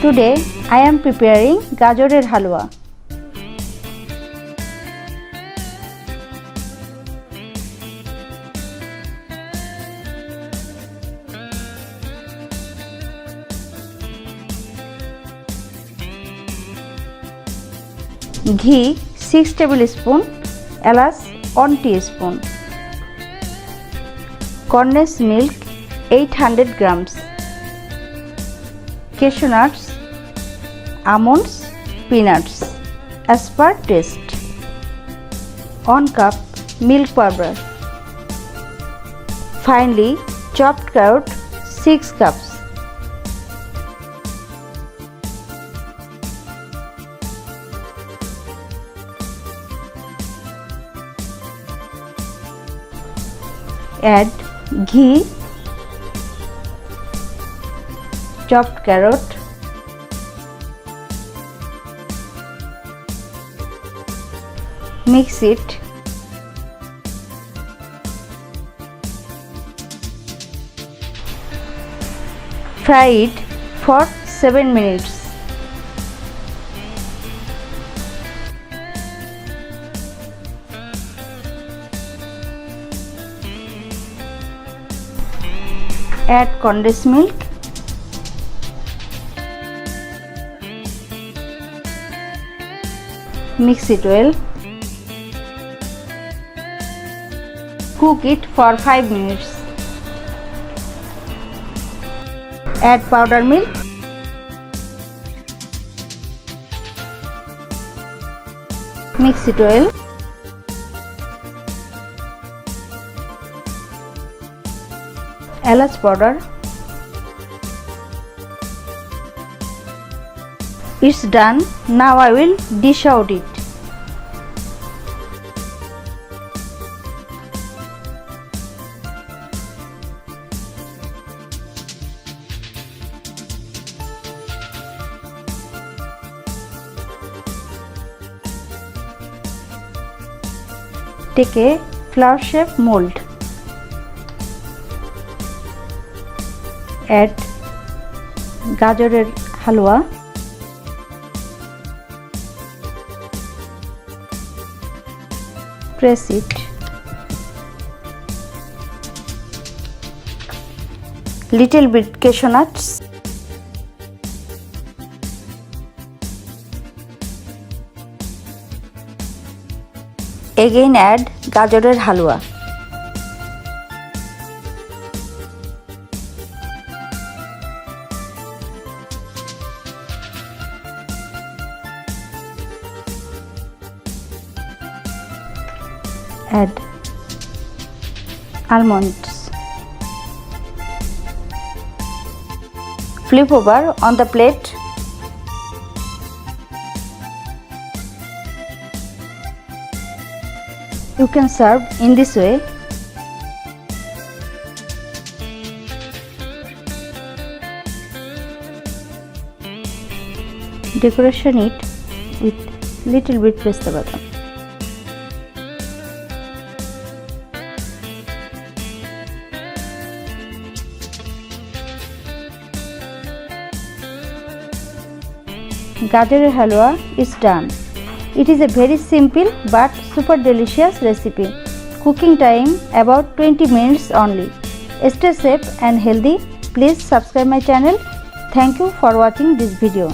Today I am preparing Gajorer Halua. Ghee 6 tablespoon, Elach 1 teaspoon, condensed milk 800 grams, cashew nuts, almonds, peanuts as per taste, 1 cup milk powder, finely chopped carrot 6 cups, add ghee, chopped carrot, mix it, fry it for 7 minutes. Add condensed milk, mix it well, cook it for 5 minutes. Add powdered milk, mix it well, Elach powder. It's done. Now I will dish out it. Take a flower shape mold. Add Gajorer Halua, press it, little bit cashew nuts, again add Gajorer Halua. Add almonds. Flip over on the plate. You can serve in this way. Decoration it with little bit pesta badam. Gajorer Halua is done. It is a very simple but super delicious recipe. Cooking time about 20 minutes only. Stay safe and healthy. Please subscribe my channel. Thank you for watching this video.